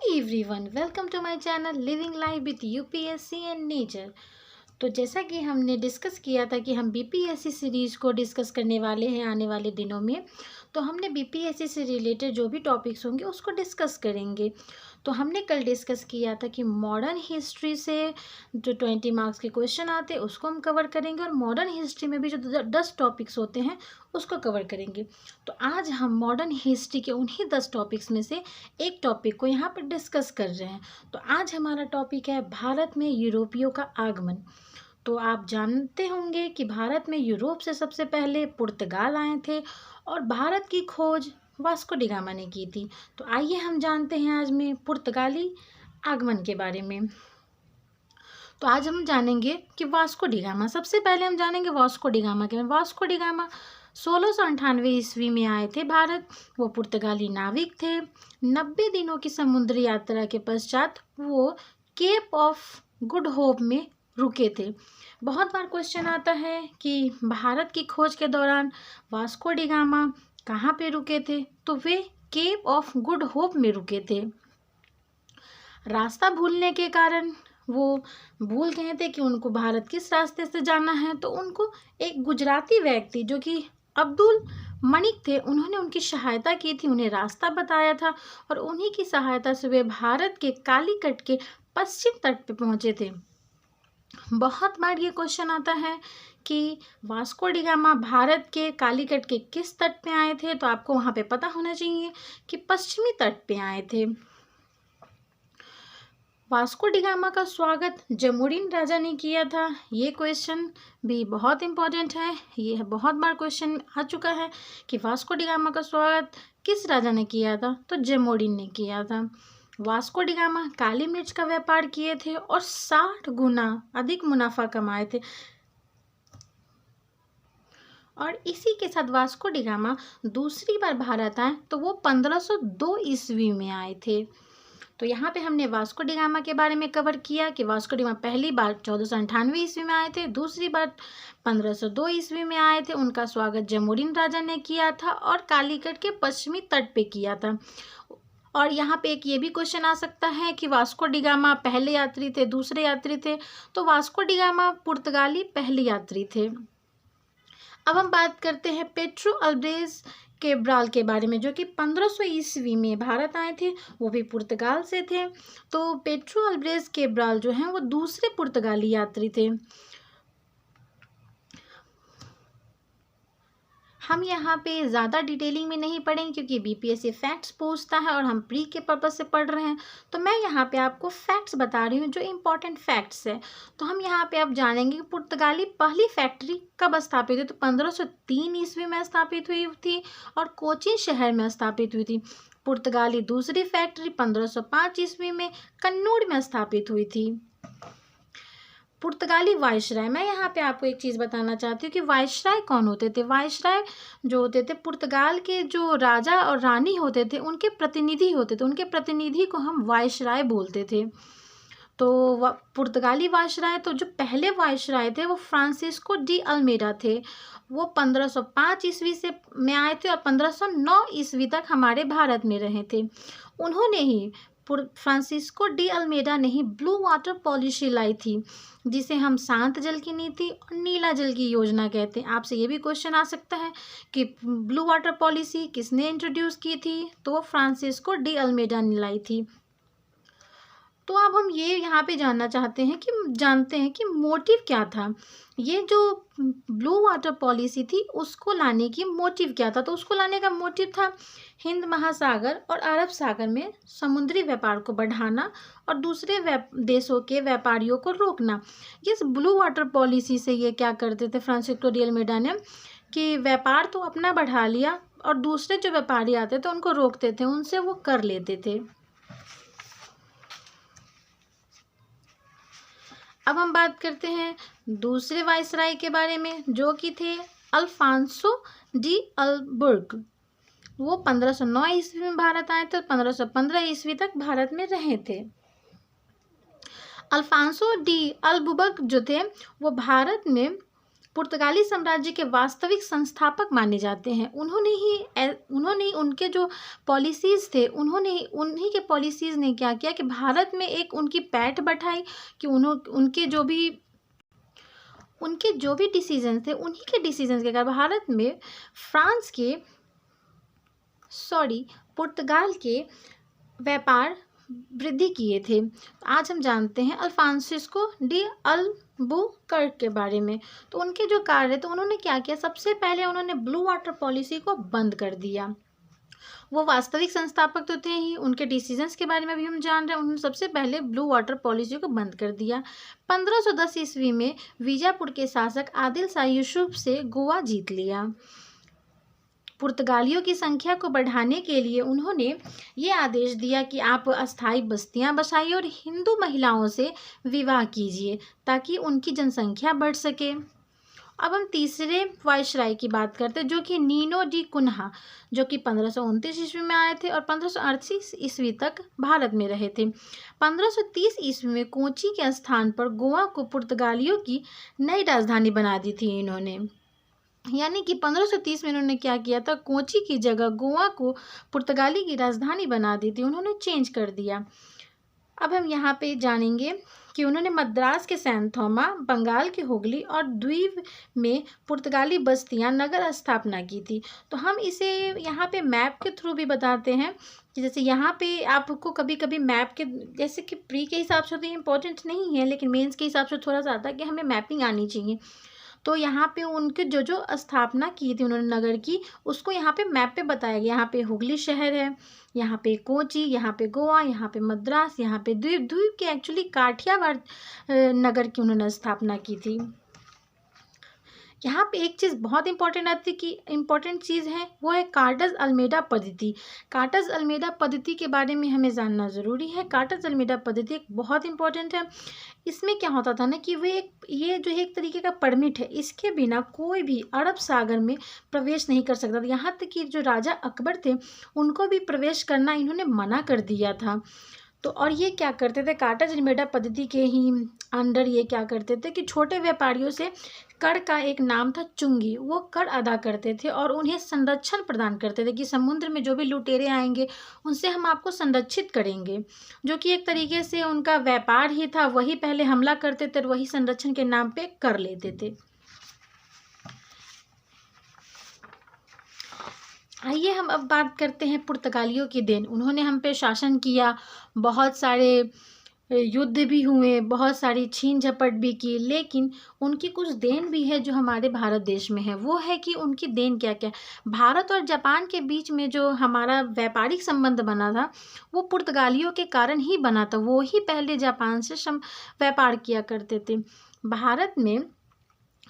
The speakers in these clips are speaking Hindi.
Everyone, welcome to my channel living life with UPSC and nature. तो जैसा कि हमने डिस्कस किया था कि हम बीपीएससी सीरीज़ को डिस्कस करने वाले हैं आने वाले दिनों में, तो हमने बीपीएससी से रिलेटेड जो भी टॉपिक्स होंगे उसको डिस्कस करेंगे। तो हमने कल डिस्कस किया था कि मॉडर्न हिस्ट्री से जो 20 मार्क्स के क्वेश्चन आते हैं उसको हम कवर करेंगे, और मॉडर्न हिस्ट्री में भी जो 10 टॉपिक्स होते हैं उसको कवर करेंगे। तो आज हम मॉडर्न हिस्ट्री के उन्हीं 10 टॉपिक्स में से एक टॉपिक को यहाँ पर डिस्कस कर रहे हैं। तो आज हमारा टॉपिक है भारत में यूरोपियों का आगमन। तो आप जानते होंगे कि भारत में यूरोप से सबसे पहले पुर्तगाल आए थे और भारत की खोज वास्को डी गामा ने की थी। तो आइए हम जानते हैं आज में पुर्तगाली आगमन के बारे में। तो आज हम जानेंगे कि वास्को डी गामा, सबसे पहले हम जानेंगे वास्को डी गामा के। वास्को डी गामा 1698 ईस्वी में आए थे भारत। वो पुर्तगाली नाविक थे। 90 दिनों की समुद्री यात्रा के पश्चात वो केप ऑफ गुड होप में रुके थे। बहुत बार क्वेश्चन आता है कि भारत की खोज के दौरान वास्को डी गामा कहाँ पे रुके थे, तो वे केप ऑफ गुड होप में रुके थे। रास्ता भूलने के कारण वो भूल गए थे कि उनको भारत किस रास्ते से जाना है। तो उनको एक गुजराती व्यक्ति जो कि अब्दुल मलिक थे, उन्होंने उनकी सहायता की थी, उन्हें रास्ता बताया था, और उन्हीं की सहायता से वे भारत के कालीकट के पश्चिम तट पे पहुंचे थे। बहुत बार ये क्वेश्चन आता है कि वास्को डी गामा भारत के कालीकट के किस तट पे आए थे, तो आपको वहाँ पे पता होना चाहिए कि पश्चिमी तट पे आए थे। वास्को डी गामा का स्वागत जमोरिन राजा ने किया था। ये क्वेश्चन भी बहुत इम्पोर्टेंट है। ये बहुत बार क्वेश्चन आ चुका है कि वास्को डी गामा का स्वागत किस राजा ने किया था, तो जमोरिन ने किया था। वास्को डी गामा काली मिर्च का व्यापार किए थे और 60 गुना अधिक मुनाफा कमाए थे। और इसी के साथ वास्को डी गामा दूसरी बार भारत आए तो वो 1502 ईस्वी में आए थे। तो यहाँ पे हमने वास्को डी गामा के बारे में कवर किया कि वास्को डी गामा पहली बार 1498 ईस्वी में आए थे, दूसरी बार 1502 ईस्वी में आए थे। उनका स्वागत जमोरिन राजा ने किया था और कालीकट के पश्चिमी तट पे किया था। और यहाँ पे एक ये भी क्वेश्चन आ सकता है कि वास्को डी गामा पहले यात्री थे, दूसरे यात्री थे, तो वास्को डी गामा पुर्तगाली पहले यात्री थे। अब हम बात करते हैं पेड्रो अल्ब्रेज केब्राल के बारे में, जो कि 1500 ईस्वी में भारत आए थे, वो भी पुर्तगाल से थे। तो पेड्रो अल्ब्रेज केब्राल जो हैं वो दूसरे पुर्तगाली यात्री थे। हम यहाँ पे ज़्यादा डिटेलिंग में नहीं पढ़ेंगे क्योंकि बीपीएससी फैक्ट्स पूछता है और हम प्री के पर्पज़ से पढ़ रहे हैं। तो मैं यहाँ पे आपको फैक्ट्स बता रही हूँ जो इम्पोर्टेंट फैक्ट्स है। तो हम यहाँ पे अब जानेंगे कि पुर्तगाली पहली फैक्ट्री कब स्थापित हुई। तो 1503 ईस्वी में स्थापित हुई थी और कोचीन शहर में स्थापित हुई थी। पुर्तगाली दूसरी फैक्ट्री 1505 ईस्वी में कन्नूर में स्थापित हुई थी। पुर्तगाली वायसराय, मैं यहाँ पे आपको एक चीज़ बताना चाहती हूँ कि वायसराय कौन होते थे। वायसराय जो होते थे पुर्तगाल के जो राजा और रानी होते थे उनके प्रतिनिधि होते थे, उनके प्रतिनिधि को हम वायसराय बोलते थे। तो पुर्तगाली वायसराय, तो जो पहले वायसराय थे वो फ्रांसिस्को डी अल्मेडा थे। वो 1505 ईस्वी से में आए थे और 1509 ईस्वी तक हमारे भारत में रहे थे। उन्होंने ही फ्रांसिस्को डी अल्मेडा ने ही ब्लू वाटर पॉलिसी लाई थी, जिसे हम शांत जल की नीति और नीला जल की योजना कहते हैं। आपसे ये भी क्वेश्चन आ सकता है कि ब्लू वाटर पॉलिसी किसने इंट्रोड्यूस की थी, तो वो फ्रांसिस्को डी अल्मेडा ने लाई थी। तो अब हम ये यहाँ पे जानते हैं कि मोटिव क्या था। ये जो ब्लू वाटर पॉलिसी थी उसको लाने की मोटिव क्या था, तो उसको लाने का मोटिव था हिंद महासागर और अरब सागर में समुद्री व्यापार को बढ़ाना और दूसरे देशों के व्यापारियों को रोकना। इस ब्लू वाटर पॉलिसी से ये क्या करते थे फ्रांसिस्को डी अल्मेडा ने कि व्यापार तो अपना बढ़ा लिया और दूसरे जो व्यापारी आते थे उनको रोकते थे, उनसे वो कर लेते थे। अब हम बात करते हैं दूसरे वायसराय के बारे में, जो कि थे अल्फांसो डी अल्बुर्ग। वो 1509 ईस्वी में भारत आए थे और 1515 ईस्वी तक भारत में रहे थे। अल्फांसो डी अल्बुर्ग जो थे वो भारत में पुर्तगाली साम्राज्य के वास्तविक संस्थापक माने जाते हैं। उन्होंने उनके जो पॉलिसीज़ थे, उन्हीं के पॉलिसीज़ ने क्या किया कि भारत में एक उनकी पैठ बैठाई कि उनके जो भी डिसीजन थे, उन्हीं के डिसीजन के कारण भारत में पुर्तगाल के व्यापार वृद्धि किए थे। आज हम जानते हैं अल्फांसिस्को डी अल्बुकर्क के बारे में। तो उनके जो कार्य थे, उन्होंने क्या किया, सबसे पहले उन्होंने ब्लू वाटर पॉलिसी को बंद कर दिया। वो वास्तविक संस्थापक तो थे ही, उनके डिसीजंस के बारे में भी हम जान रहे हैं। उन्होंने सबसे पहले ब्लू वाटर पॉलिसी को बंद कर दिया। 1510 ईस्वी में बीजापुर के शासक आदिल शाह यूसुफ से गोवा जीत लिया। पुर्तगालियों की संख्या को बढ़ाने के लिए उन्होंने ये आदेश दिया कि आप अस्थायी बस्तियां बसाइए और हिंदू महिलाओं से विवाह कीजिए ताकि उनकी जनसंख्या बढ़ सके। अब हम तीसरे वायसराय की बात करते हैं, जो कि नीनो डी कुन्हा, जो कि 1529 ईस्वी में आए थे और 1538 ईस्वी तक भारत में रहे थे। 1530 ईस्वी में कोची के स्थान पर गोवा को पुर्तगालियों की नई राजधानी बना दी थी इन्होंने। यानी कि 1530 में इन्होंने क्या किया था, कोची की जगह गोवा को पुर्तगाली की राजधानी बना दी थी, उन्होंने चेंज कर दिया। अब हम यहाँ पे जानेंगे कि उन्होंने मद्रास के सैन थोमा, बंगाल के हुगली और द्वीप में पुर्तगाली बस्तियाँ नगर स्थापना की थी। तो हम इसे यहाँ पे मैप के थ्रू भी बताते हैं कि जैसे यहाँ पे आपको कभी कभी मैप के, जैसे कि प्री के हिसाब से तो इम्पोर्टेंट नहीं है, लेकिन मेंस के हिसाब से थोड़ा सा आता है कि हमें मैपिंग आनी चाहिए। तो यहाँ पे उनके जो स्थापना की थी उन्होंने नगर की, उसको यहाँ पे मैप पे बताया गया। यहाँ पे हुगली शहर है, यहाँ पे कोची, यहाँ पे गोवा, यहाँ पे मद्रास, यहाँ पे द्वीप के एक्चुअली काठियावाड़ नगर की उन्होंने स्थापना की थी। यहाँ पे एक चीज़ बहुत इम्पोर्टेंट चीज़ है, वो है कार्टस अल्मेडा पद्धति। कार्टस अल्मेडा पद्धति के बारे में हमें जानना ज़रूरी है। कार्टस अल्मेडा पद्धति एक बहुत इंपॉर्टेंट है। इसमें क्या होता था ना कि ये जो एक तरीके का परमिट है, इसके बिना कोई भी अरब सागर में प्रवेश नहीं कर सकता था। यहाँ तक कि जो राजा अकबर थे, उनको भी प्रवेश करना इन्होंने मना कर दिया था। तो और ये क्या करते थे, कार्टस अल्मेडा पद्धति के ही अंडर ये क्या करते थे कि छोटे व्यापारियों से कर का एक नाम था चुंगी, वो कर अदा करते थे और उन्हें संरक्षण प्रदान करते थे कि समुद्र में जो भी लुटेरे आएंगे उनसे हम आपको संरक्षित करेंगे, जो कि एक तरीके से उनका व्यापार ही था। वही पहले हमला करते थे और वही संरक्षण के नाम पे कर लेते थे। आइए हम अब बात करते हैं पुर्तगालियों की देन। उन्होंने हम पे शासन किया, बहुत सारे युद्ध भी हुए, बहुत सारी छीन झपट भी की, लेकिन उनकी कुछ देन भी है जो हमारे भारत देश में है। वो है कि उनकी देन क्या क्या। भारत और जापान के बीच में जो हमारा व्यापारिक संबंध बना था, वो पुर्तगालियों के कारण ही बना था। वो ही पहले जापान से व्यापार किया करते थे। भारत में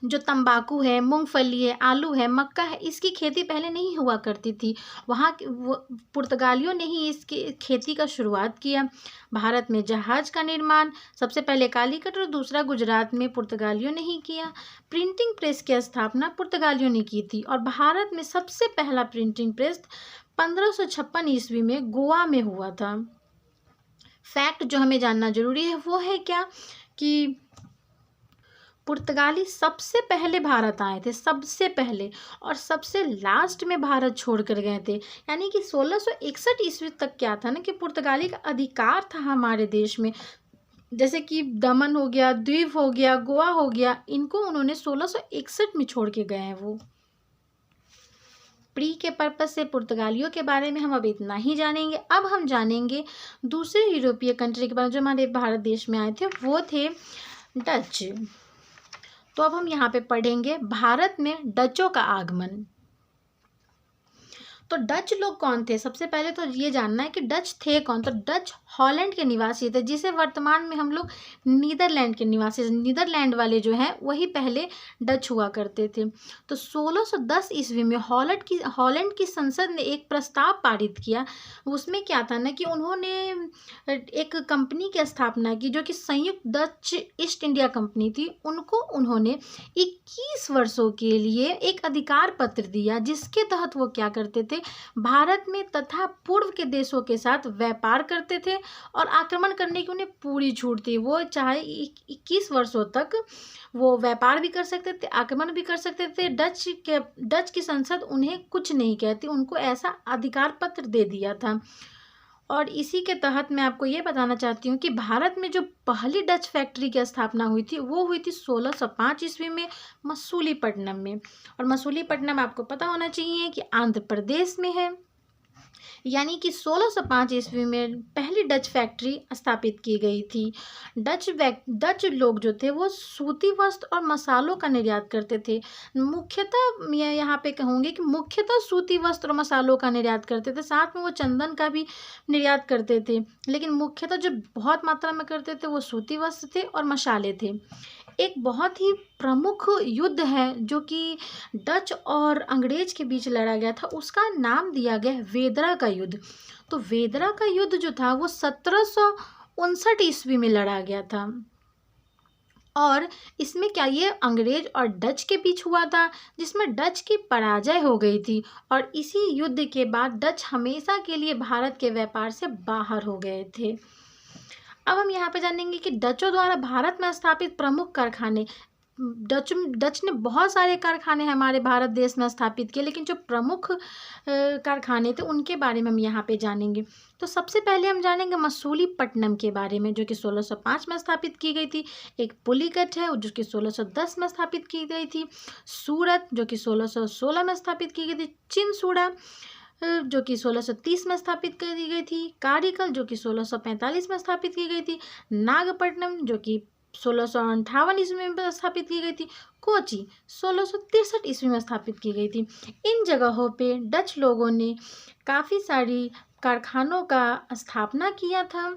जो तंबाकू है, मूंगफली है, आलू है, मक्का है, इसकी खेती पहले नहीं हुआ करती थी। पुर्तगालियों ने ही इसकी खेती का शुरुआत किया। भारत में जहाज का निर्माण सबसे पहले कालीकट और दूसरा गुजरात में पुर्तगालियों ने ही किया। प्रिंटिंग प्रेस की स्थापना पुर्तगालियों ने की थी और भारत में सबसे पहला प्रिंटिंग प्रेस 1556 ईस्वी में गोवा में हुआ था। फैक्ट जो हमें जानना जरूरी है वो है क्या कि पुर्तगाली सबसे पहले भारत आए थे, सबसे पहले, और सबसे लास्ट में भारत छोड़ कर गए थे। यानी कि 1661 ईस्वी तक क्या था ना कि पुर्तगाली का अधिकार था हमारे देश में। जैसे कि दमन हो गया, द्वीप हो गया, गोवा हो गया, इनको उन्होंने 1661 में छोड़ के गए हैं। वो प्री के पर्पज से पुर्तगालियों के बारे में हम अब इतना ही जानेंगे। अब हम जानेंगे दूसरे यूरोपीय कंट्री के बारे में जो हमारे भारत देश में आए थे, वो थे डच। तो अब हम यहाँ पे पढ़ेंगे भारत में डचों का आगमन। तो डच लोग कौन थे, सबसे पहले तो ये जानना है कि डच थे कौन। तो डच हॉलैंड के निवासी थे, जिसे वर्तमान में हम लोग नीदरलैंड के निवासी, नीदरलैंड वाले जो हैं वही पहले डच हुआ करते थे। तो 1610 ईस्वी में हॉलैंड की संसद ने एक प्रस्ताव पारित किया। उसमें क्या था ना कि उन्होंने एक कंपनी की स्थापना की जो कि संयुक्त डच ईस्ट इंडिया कंपनी थी। उनको उन्होंने 21 वर्षों के लिए एक अधिकार पत्र दिया, जिसके तहत वो क्या करते थे, भारत में तथा पूर्व के देशों के साथ व्यापार करते थे और आक्रमण करने की उन्हें पूरी छूट थी। वो चाहे 21 वर्षों तक वो व्यापार भी कर सकते थे, आक्रमण भी कर सकते थे। डच की संसद उन्हें कुछ नहीं कहती, उनको ऐसा अधिकार पत्र दे दिया था। और इसी के तहत मैं आपको ये बताना चाहती हूँ कि भारत में जो पहली डच फैक्ट्री की स्थापना हुई थी वो हुई थी 1605 ईस्वी में मसूलीपट्टनम में। और मसूलीपट्टनम आपको पता होना चाहिए कि आंध्र प्रदेश में है। यानी कि 1605 ईस्वी में पहली डच फैक्ट्री स्थापित की गई थी। डच लोग जो थे वो सूती वस्त्र और मसालों का निर्यात करते थे। मुख्यतः मैं यहाँ पे कहूँगी कि मुख्यतः सूती वस्त्र और मसालों का निर्यात करते थे, साथ में वो चंदन का भी निर्यात करते थे, लेकिन मुख्यतः जो बहुत मात्रा में करते थे वो सूती वस्त्र थे और मसाले थे। एक बहुत ही प्रमुख युद्ध है जो कि डच और अंग्रेज के बीच लड़ा गया था, उसका नाम दिया गया है वेदरा का युद्ध। तो वेदरा का युद्ध जो था वो 1759 ईस्वी में लड़ा गया था। और इसमें क्या ये अंग्रेज और डच के बीच हुआ था, जिसमें डच की पराजय हो गई थी। और इसी युद्ध के बाद डच हमेशा के लिए भारत के व्यापार से बाहर हो गए थे। अब हम यहाँ पे जानेंगे कि डचों द्वारा भारत में स्थापित प्रमुख कारखाने। डच ने बहुत सारे कारखाने हमारे भारत देश में स्थापित किए, लेकिन जो प्रमुख कारखाने थे उनके बारे में हम यहाँ पे जानेंगे। तो सबसे पहले हम जानेंगे मसूलीपट्टनम के बारे में, जो कि 1605 में स्थापित की गई थी। एक पुलिकट है जो कि 1610 में स्थापित की गई थी। सूरत जो कि 1616 में स्थापित की गई थी। चिनसुड़ा जो कि 1630 में स्थापित करी गई थी। कारिकल जो कि 1645 में स्थापित की गई थी। नागपट्टनम जो कि 1658 ईस्वी में स्थापित की गई थी। कोची 1663 ईस्वी में स्थापित की गई थी। इन जगहों पे डच लोगों ने काफ़ी सारी कारखानों का स्थापना किया था।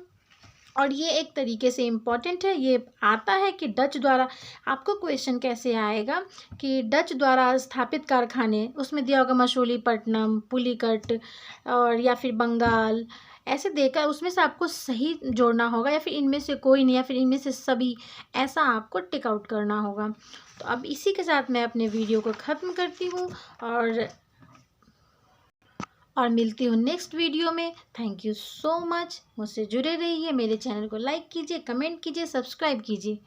और ये एक तरीके से इम्पॉर्टेंट है। ये आता है कि डच द्वारा, आपको क्वेश्चन कैसे आएगा कि डच द्वारा स्थापित कारखाने, उसमें दिया होगा मसूलीपट्टनम, पुलिकट और या फिर बंगाल, ऐसे देकर उसमें से आपको सही जोड़ना होगा, या फिर इनमें से कोई नहीं, या फिर इनमें से सभी, ऐसा आपको टिक आउट करना होगा। तो अब इसी के साथ मैं अपने वीडियो को ख़त्म करती हूँ और मिलती हूँ नेक्स्ट वीडियो में। Thank you so much. मुझसे जुड़े रहिए, मेरे चैनल को लाइक कीजिए, कमेंट कीजिए, सब्सक्राइब कीजिए।